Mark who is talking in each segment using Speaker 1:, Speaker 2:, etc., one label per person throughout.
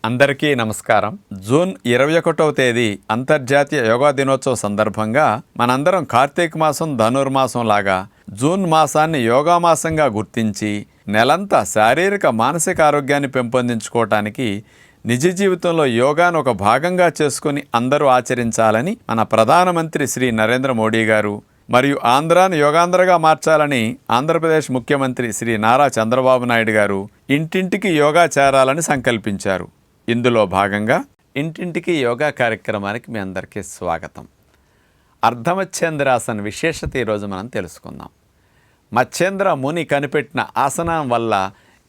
Speaker 1: అందరికీ నమస్కారం. జూన్ 21వ తేదీ అంతర్జాతీయ యోగా దినోత్సవ సందర్భంగా మనందరం కార్తీక మాసం ధనుర్మాసం లాగా జూన్ మాసాన్ని యోగా మాసంగా గుర్తించి నెలంతా శారీరక మానసిక ఆరోగ్యాన్ని పెంపొందించుకోవటానికి నిజ జీవితంలో యోగాను ఒక భాగంగా చేసుకుని అందరూ ఆచరించాలని మన ప్రధానమంత్రి శ్రీ నరేంద్ర మోడీ గారు మరియు ఆంధ్రాను యోగాంధ్రగా మార్చాలని ఆంధ్రప్రదేశ్ ముఖ్యమంత్రి శ్రీ నారా చంద్రబాబు నాయుడు గారు ఇంటింటికి యోగా చేరాలని సంకల్పించారు. ఇందులో భాగంగా ఇంటింటికి యోగా కార్యక్రమానికి మీ అందరికీ స్వాగతం. అర్ధమచ్చేంద్రాసన్ విశేషత ఈరోజు మనం తెలుసుకుందాం. మచ్చేంద్ర ముని కనిపెట్టిన ఆసనం వల్ల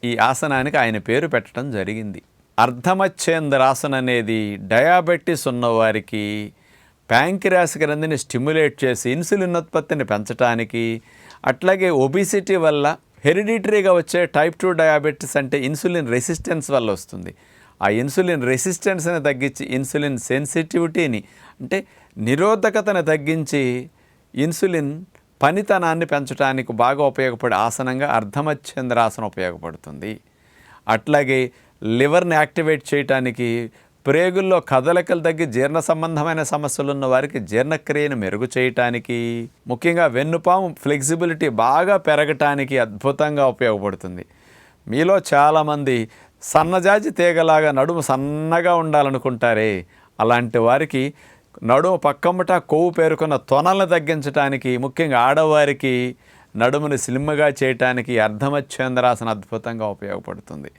Speaker 1: ఈ ఆసనానికి ఆయన పేరు పెట్టడం జరిగింది. అర్ధమచ్చేంద్రాసన్ అనేది డయాబెటీస్ ఉన్నవారికి ప్యాంక్రియాస్ గ్రంథిని స్టిమ్యులేట్ చేసి ఇన్సులిన్ ఉత్పత్తిని పెంచడానికి, అట్లాగే ఒబిసిటీ వల్ల హెరిడిటరీగా వచ్చే టైప్ 2 డయాబెటీస్ అంటే ఇన్సులిన్ రెసిస్టెన్స్ వల్ల వస్తుంది. ఆ ఇన్సులిన్ రెసిస్టెన్స్ని తగ్గించి ఇన్సులిన్ సెన్సిటివిటీని అంటే నిరోధకతను తగ్గించి ఇన్సులిన్ పనితనాన్ని పెంచడానికి బాగా ఉపయోగపడే ఆసనంగా అర్ధమచ్చేంద్రాసనం ఉపయోగపడుతుంది. అట్లాగే లివర్ని యాక్టివేట్ చేయడానికి, ప్రేగుల్లో కదలికలు తగ్గి జీర్ణ సంబంధమైన సమస్యలు ఉన్న వారికి జీర్ణక్రియను మెరుగు చేయటానికి, ముఖ్యంగా వెన్నుపాము ఫ్లెక్సిబిలిటీ బాగా పెరగటానికి అద్భుతంగా ఉపయోగపడుతుంది. మీలో చాలామంది సన్నజాజి తీగలాగా నడుము సన్నగా ఉండాలనుకుంటారే, అలాంటి వారికి నడుము పక్కమ్మట కొవ్వు పేరుకున్న తొనలను తగ్గించడానికి, ముఖ్యంగా ఆడవారికి నడుముని స్లిమ్గా చేయటానికి అర్ధమచ్చేంద్రాసన అద్భుతంగా ఉపయోగపడుతుంది.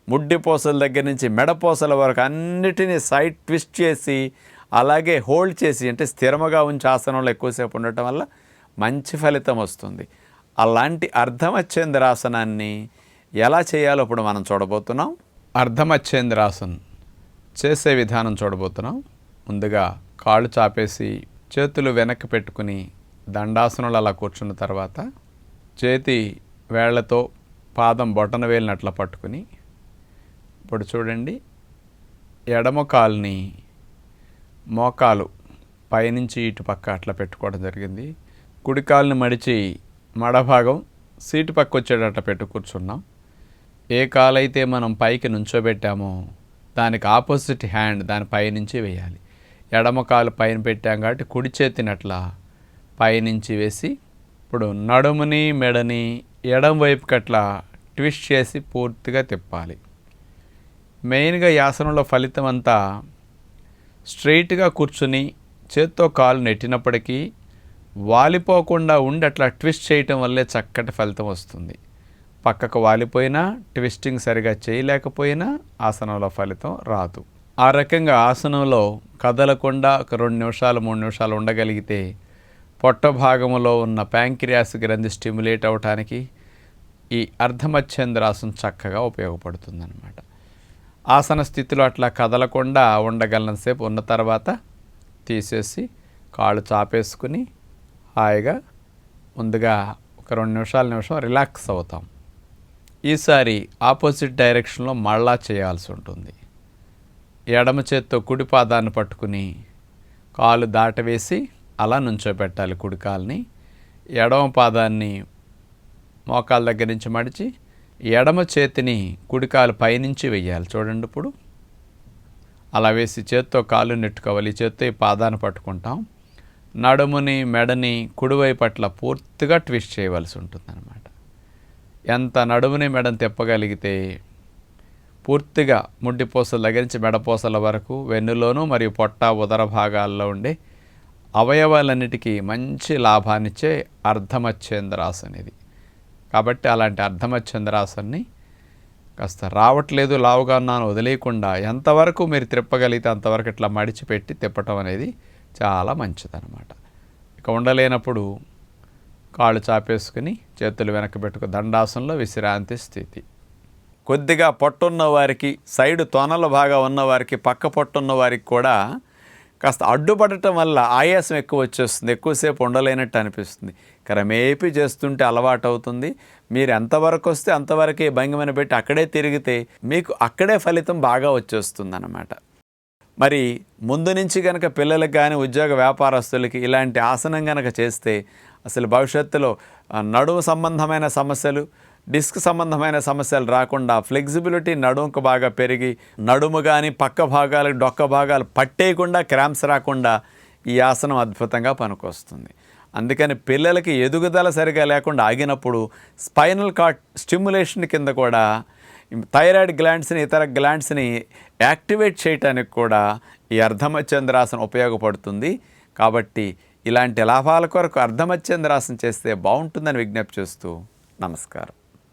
Speaker 1: ముడ్డిపోసల దగ్గర నుంచి మెడపోసల వరకు అన్నిటినీ సైడ్ ట్విస్ట్ చేసి అలాగే హోల్డ్ చేసి అంటే స్థిరముగా ఉంచి ఆసనంలో ఎక్కువసేపు ఉండటం వల్ల మంచి ఫలితం వస్తుంది. అలాంటి అర్ధమచ్చేంద్రాసనాన్ని ఎలా చేయాలో ఇప్పుడు మనం చూడబోతున్నాం. అర్ధమచ్చేంద్రాసన్ చేసే విధానం చూడబోతున్నాం. ముందుగా కాళ్ళు చాపేసి చేతులు వెనక్కి పెట్టుకుని దండాసనంలో అలా కూర్చున్న తర్వాత చేతి వేళ్లతో పాదం బొటన వేలినట్లా పట్టుకుని ఇప్పుడు చూడండి, ఎడమ కాలుని మోకాలు పైనుంచి ఇటు పక్క అట్లా పెట్టుకోవడం జరిగింది. కుడి కాలుని మడిచి మడభాగం సీటు పక్క వచ్చేటట్టు పెట్టు కూర్చున్నాం. ఏ కాలైతే మనం పైకి నుంచోబెట్టామో దానికి ఆపోజిట్ హ్యాండ్ దాని పైనుంచి వేయాలి. ఎడమ కాలు పైన పెట్టాం కాబట్టి కుడి చేతిని అట్లా పైనుంచి వేసి ఇప్పుడు నడుముని మెడని ఎడమ వైపుకి అట్లా ట్విస్ట్ చేసి పూర్తిగా తిప్పాలి. మెయిన్గా ఈ ఆసనంలో ఫలితం అంతా స్ట్రైట్గా కూర్చుని చేత్తో కాలు నెట్టినప్పటికీ వాలిపోకుండా ఉండి అట్లా ట్విస్ట్ చేయటం వల్లే చక్కటి ఫలితం వస్తుంది. పక్కకు వాలిపోయినా ట్విస్టింగ్ సరిగా చేయలేకపోయినా ఆసనంలో ఫలితం రాదు. ఆ రకంగా ఆసనంలో కదలకుండా ఒక 2 నిమిషాలు 3 నిమిషాలు ఉండగలిగితే పొట్ట భాగంలో ఉన్న ప్యాంక్రియాస్ గ్రంథి స్టిమ్యులేట్ అవటానికి ఈ అర్ధమచ్చేంద్రాసనం చక్కగా ఉపయోగపడుతుందన్నమాట. ఆసన స్థితిలో అట్లా కదలకుండా ఉండగలనంతసేపు ఉన్న తర్వాత తీసేసి కాళ్ళు చాపేసుకుని హాయిగా ముందుగా ఒక 2 నిమిషం రిలాక్స్ అవుతాం. ఈసారి ఆపోజిట్ డైరెక్షన్లో మళ్ళా చేయాల్సి ఉంటుంది. ఎడమ చేత్తో కుడి పాదాన్ని పట్టుకుని కాలు దాటవేసి అలా నుంచోబెట్టాలి కుడి కాలుని. ఎడమ పాదాన్ని మోకాల దగ్గర నుంచి మడిచి ఎడమ చేతిని కుడికాలు పైనుంచి వెయ్యాలి. చూడండి, ఇప్పుడు అలా వేసి చేత్తో కాలు నెట్టుకోవాలి. చేత్తో ఈ పాదాన్ని పట్టుకుంటాం. నడుముని మెడని కుడివైపు అట్లా పూర్తిగా ట్విస్ట్ చేయవలసి ఉంటుందన్నమాట. ఎంత నడుముని మెడని తిప్పగలిగితే పూర్తిగా ముడ్డిపోసల దగ్గర నుంచి మెడపోసల వరకు వెన్నులోనూ మరియు పొట్ట ఉదర భాగాల్లో ఉండే అవయవాలన్నిటికీ మంచి లాభాన్నిచ్చే అర్ధమచ్చేంద్రాసన్ ఇది. కాబట్టి అలాంటి అర్ధమచ్చేంద్రాసన్ని కాస్త రావట్లేదు లావుగా ఉన్నాను వదిలేయకుండా ఎంతవరకు మీరు తిప్పగలిగితే అంతవరకు ఇట్లా మడిచిపెట్టి తిప్పటం అనేది చాలా మంచిదన్నమాట. ఇక ఉండలేనప్పుడు కాళ్ళు చాపేసుకుని చేతులు వెనక్కి పెట్టుకు దండాసనంలో విశ్రాంతి స్థితి. కొద్దిగా పొట్టున్న వారికి, సైడ్ తొనలు బాగా ఉన్నవారికి, పక్క పొట్టున్న వారికి కూడా కాస్త అడ్డుపడటం వల్ల ఆయాసం ఎక్కువ వచ్చేస్తుంది, ఎక్కువసేపు ఉండలేనట్టు అనిపిస్తుంది. క్రమేపీ చేస్తుంటే అలవాటు అవుతుంది. మీరు ఎంతవరకు వస్తే అంతవరకే భంగిమని పెట్టి అక్కడే తిరిగితే మీకు అక్కడే ఫలితం బాగా వచ్చేస్తుంది అన్నమాట. మరి ముందు నుంచి కనుక పిల్లలకు కానీ ఉద్యోగ వ్యాపారస్తులకి ఇలాంటి ఆసనం కనుక చేస్తే అసలు భవిష్యత్తులో నడుము సంబంధమైన సమస్యలు, డిస్క్ సంబంధమైన సమస్యలు రాకుండా, ఫ్లెక్సిబిలిటీ నడుముకు బాగా పెరిగి నడుము కానీ పక్క భాగాలు డొక్క భాగాలు పట్టేయకుండా క్రాంప్స్ రాకుండా ఈ ఆసనం అద్భుతంగా పనికొస్తుంది. అందుకని పిల్లలకి ఎదుగుదల సరిగా లేకుండా ఆగినప్పుడు స్పైనల్ కార్డ్ స్టిమ్యులేషన్ కింద కూడా థైరాయిడ్ గ్లాండ్స్ని ఇతర గ్లాండ్స్ని యాక్టివేట్ చేయడానికి కూడా ఈ అర్ధమచ్చేంద్రాసనం ఉపయోగపడుతుంది. కాబట్టి ఇలాంటి లాభాల కొరకు అర్ధమచ్చేంద్రాసనం చేస్తే బాగుంటుందని విజ్ఞప్తి చేస్తూ నమస్కారం.